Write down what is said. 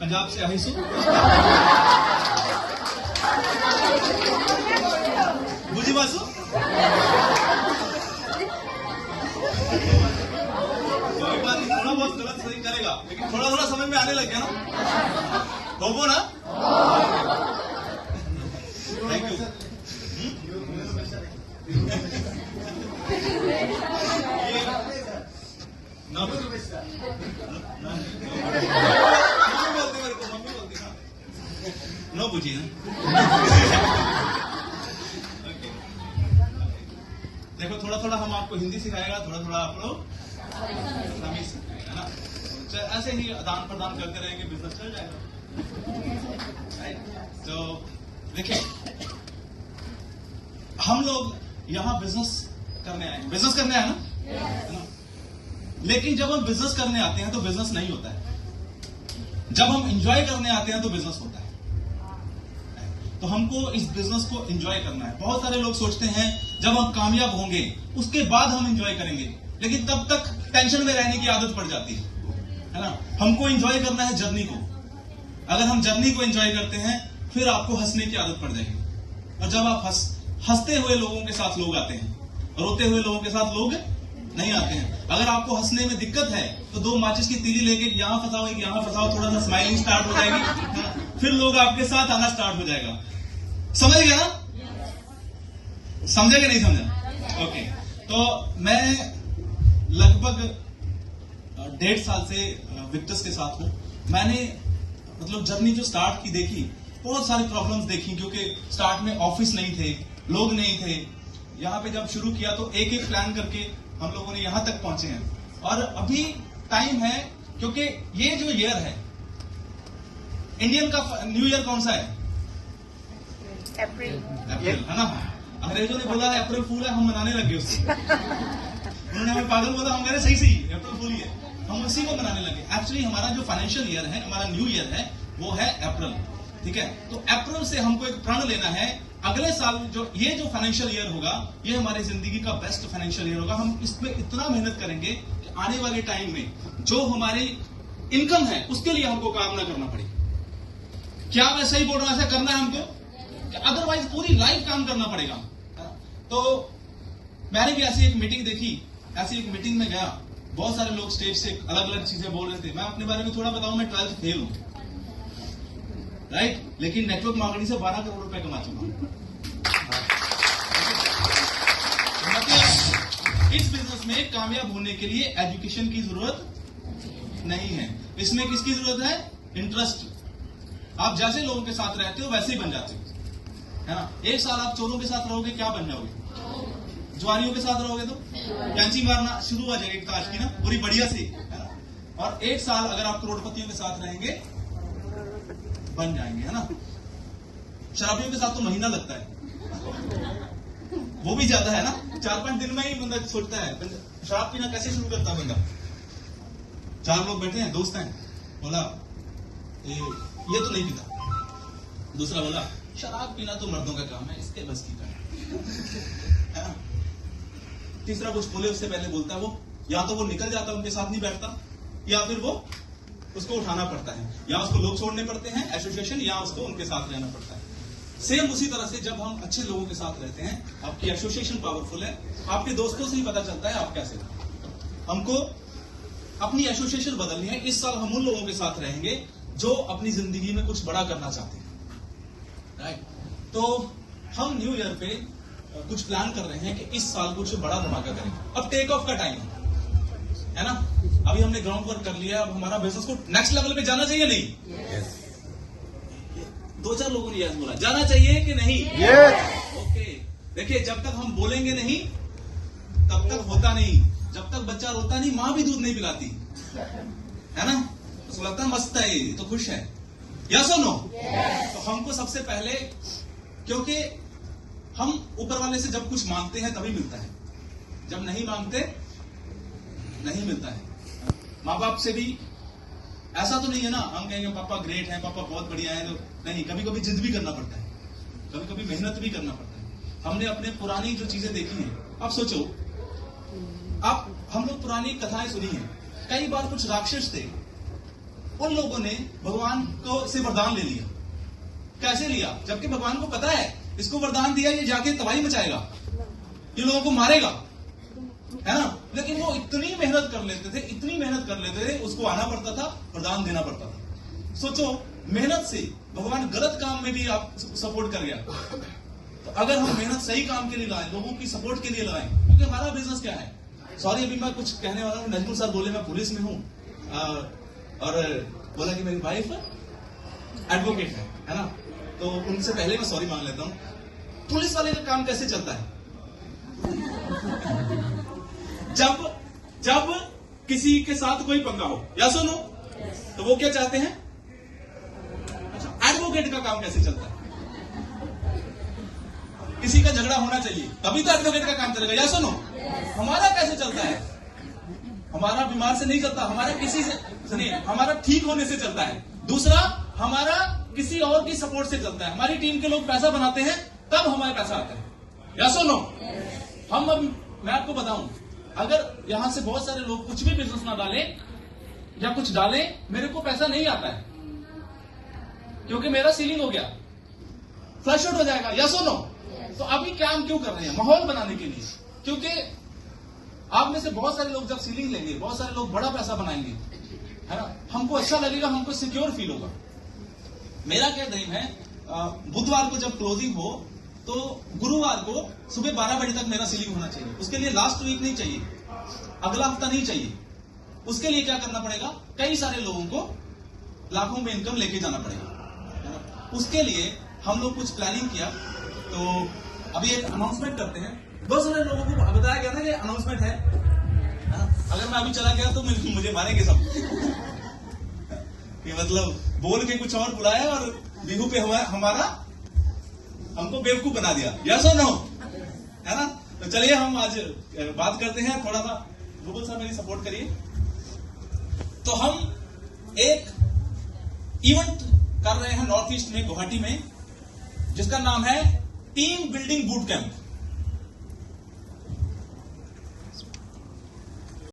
पंजाब से आई सू बुझी बासु कोई बात नहीं, थोड़ा बहुत गलत सही करेगा लेकिन थोड़ा थोड़ा समझ में आने लग गया ना, बोबो ना। Thank you. मम्मी बोलती ना नो बुझी ना। देखो थोड़ा थोड़ा हम आपको हिंदी सिखाएगा, थोड़ा थोड़ा आप लोग तमिल सिखाएगा ना, तो ऐसे ही आदान प्रदान करते रहेंगे, बिजनेस चल जाएगा। तो देखिए हम लोग यहाँ बिजनेस करने आए, बिजनेस करने आए ना, लेकिन जब हम बिजनेस करने आते हैं तो बिजनेस नहीं होता है, जब हम एंजॉय करने आते हैं तो बिजनेस होता है। तो हमको इस बिजनेस को एंजॉय करना है। बहुत सारे लोग सोचते हैं जब हम कामयाब होंगे उसके बाद हम एंजॉय करेंगे, लेकिन तब तक टेंशन में रहने की आदत पड़ जाती है ना। हमको एंजॉय करना है जर्नी को। अगर हम जर्नी को एंजॉय करते हैं फिर आपको हंसने की आदत पड़ जाएगी, और जब आप हंसते हुए लोगों के साथ लोग आते हैं, रोते हुए लोगों के साथ लोग नहीं आते हैं। अगर आपको हंसने में दिक्कत है तो 2 माचिस की तीली लेके यहां फंसाओ, यहां फंसाओ, थोड़ा सा स्माइलिंग स्टार्ट हो जाएगी, फिर लोग आपके साथ आना स्टार्ट हो जाएगा। समझ गया ना? समझे कि नहीं समझा? ओके। तो मैं लगभग 1.5 साल से विक्टर्स के साथ हूं। मैंने मतलब जर्नी जो स्टार्ट की देखी, बहुत सारी प्रॉब्लम्स देखी, क्योंकि स्टार्ट में ऑफिस नहीं थे, लोग नहीं थे। यहाँ पे जब शुरू किया तो एक एक प्लान करके हम लोगों ने यहां तक पहुंचे हैं। और अभी टाइम है, क्योंकि ये जो ईयर है इंडियन का न्यू ईयर कौन सा है? अप्रैल है ना। अंग्रेजों ने बोला अप्रैल फूल है, हम मनाने लगे उससे। उन्होंने हमें पागल बोला, हम कह रहे सही अप्रैल फूल ही है, हम उसी को मनाने लगे। एक्चुअली हमारा जो फाइनेंशियल ईयर है, हमारा न्यू ईयर है, वो है अप्रैल। ठीक है, तो अप्रैल से हमको एक प्रण लेना है, अगले साल जो फाइनेंशियल ईयर होगा ये हमारी जिंदगी का बेस्ट फाइनेंशियल ईयर होगा। हम इसमें इतना मेहनत करेंगे कि आने वाले टाइम में जो हमारी इनकम है उसके लिए हमको काम ना करना पड़े। क्या मैं सही बोल रहा हूं? ऐसा करना है हमको, अदरवाइज पूरी लाइफ काम करना पड़ेगा। तो मैंने भी ऐसी एक मीटिंग देखी, ऐसी एक मीटिंग में गया, बहुत सारे लोग स्टेज से अलग अलग चीजें बोल रहे थे। मैं अपने बारे में थोड़ा बताऊं, मैं 12th फेल हूं, राइट, लेकिन नेटवर्क मार्केटिंग से 12 करोड़ रुपए कमा चुका हूं। मतलब इस बिजनेस में कामयाब होने के लिए एजुकेशन की जरूरत नहीं है, इसमें किसकी जरूरत है? इंटरेस्ट। आप जैसे लोगों के साथ रहते हो वैसे ही बन जाते हो, है ना। 1 साल आप चोरों के साथ रहोगे, क्या बन जाओगे? जुआरियों के साथ रहोगे तो कैंची मारना शुरू हो जाएगी ताश की ना, पूरी बढ़िया सी, है ना। और 1 साल अगर आप करोड़पतियों के साथ रहेंगे बन जाएंगे, है ना। शराबियों के साथ तो महीना लगता है, वो भी ज्यादा है ना, 4-5 दिन में ही बंदा सोचता है शराब पीना कैसे शुरू करता है बंदा। 4 लोग बैठे हैं, दोस्त हैं, बोला ये तो नहीं पीता, दूसरा बोला शराब पीना तो मर्दों का काम है, इसके बस की है ना। तीसरा कुछ बोले उससे पहले बोलता है वो, या तो वो निकल जाता है, उनके साथ नहीं बैठता, या फिर वो उसको उठाना पड़ता है, या उसको लोग छोड़ने पड़ते हैं एसोसिएशन, या उसको उनके साथ रहना पड़ता है। सेम उसी तरह से जब हम अच्छे लोगों के साथ रहते हैं, आपकी एसोसिएशन पावरफुल है, आपके दोस्तों से ही पता चलता है आप कैसे। हमको अपनी एसोसिएशन बदलनी है। इस साल हम उन लोगों के साथ रहेंगे जो अपनी जिंदगी में कुछ बड़ा करना चाहते हैं, राइट। तो हम न्यू ईयर पे कुछ प्लान कर रहे हैं कि इस साल कुछ बड़ा धमाका करेंगे। अब टेक ऑफ का टाइम है ना, अभी हमने ग्राउंड वर्क कर लिया, अब हमारा बिजनेस को नेक्स्ट लेवल पे जाना चाहिए नहीं? yes. 2-4 लोगों ने यस बोला, जाना चाहिए कि नहीं? yes. ओके। देखिए जब तक हम बोलेंगे नहीं तब तक होता नहीं। जब तक बच्चा रोता नहीं, माँ भी दूध नहीं पिलाती, है ना। उसको लगता है मस्त है, तो खुश है, यस और नो? तो हमको सबसे पहले, क्योंकि हम ऊपर वाले से जब कुछ मांगते हैं तभी मिलता है, जब नहीं मांगते नहीं मिलता है। माँ बाप से भी ऐसा तो नहीं है ना, हम कहेंगे पापा ग्रेट हैं, पापा बहुत बढ़िया है, तो नहीं, कभी कभी जिद भी करना पड़ता है, कभी कभी मेहनत भी करना पड़ता है। हमने अपने पुरानी जो चीजें देखी हैं, अब सोचो आप, हम लोग पुरानी कथाएं सुनी हैं, कई बार कुछ राक्षस थे उन लोगों ने भगवान को से वरदान ले लिया। कैसे लिया? जबकि भगवान को पता है इसको वरदान दिया ये जाके तबाही मचाएगा, ये लोगों को मारेगा, है ना। लेकिन वो इतनी मेहनत कर लेते थे, इतनी मेहनत कर लेते थे, उसको आना पड़ता था, वरदान देना पड़ता था। सोचो, मेहनत से भगवान गलत काम में भी आप सपोर्ट कर गया। तो अगर हम मेहनत सही काम के लिए लगाएं, लोगों की सपोर्ट के लिए लगाएं, क्योंकि हमारा बिजनेस क्या है। सॉरी, अभी मैं कुछ कहने वाला हूं। नजमुल सर बोले मैं पुलिस में हूं, और बोला कि मेरी वाइफ एडवोकेट है ना। तो उनसे पहले मैं सॉरी मांग लेता हूं। पुलिस वाले का काम कैसे चलता है? जब किसी के साथ कोई पंगा हो, या सुनो, तो वो क्या चाहते हैं? अच्छा, एडवोकेट का काम कैसे चलता है? किसी का झगड़ा होना चाहिए, तभी तो एडवोकेट का काम चलेगा, या सुनो। हमारा कैसे चलता है? हमारा बीमार से नहीं चलता, हमारा किसी से नहीं, हमारा ठीक होने से चलता है। दूसरा, हमारा किसी और की सपोर्ट से चलता है। हमारी टीम के लोग पैसा बनाते हैं, तब हमारे पैसा आता है, या सुनो। मैं आपको बताऊं, अगर यहां से बहुत सारे लोग कुछ भी बिजनेस ना डालें या कुछ डालें, मेरे को पैसा नहीं आता है, क्योंकि मेरा सीलिंग हो गया, फ्लश आउट हो जाएगा, या सुनो। तो अभी क्या हम क्यों कर रहे हैं? माहौल बनाने के लिए। क्योंकि आप में से बहुत सारे लोग जब सीलिंग लेंगे, बहुत सारे लोग बड़ा पैसा बनाएंगे, है ना, हमको अच्छा लगेगा, हमको सिक्योर फील होगा। मेरा क्या ड्रीम है, बुधवार को जब क्लोजिंग हो तो गुरुवार को सुबह 12 बजे तक मेरा सीलिंग होना चाहिए। उसके लिए लास्ट वीक नहीं चाहिए, अगला हफ्ता नहीं चाहिए। उसके लिए क्या करना पड़ेगा? कई सारे लोगों को लाखों में इनकम लेके जाना पड़ेगा, है ना। उसके लिए हम लोग कुछ प्लानिंग किया। तो अभी एक अनाउंसमेंट करते हैं। बहुत सारे लोगों को बताया गया था कि अनाउंसमेंट है, अगर मैं अभी चला गया तो मुझे मारेंगे सब कि मतलब बोल के कुछ और बुलाया और बिहू पे हमारा हमको बेवकूफ बना दिया, यस और नो, है ना। तो चलिए हम आज बात करते हैं थोड़ा सा। गूगल साहब मेरी सपोर्ट करिए। तो हम एक इवेंट कर रहे हैं नॉर्थ ईस्ट में, गुवाहाटी में, जिसका नाम है टीम बिल्डिंग बूट कैंप।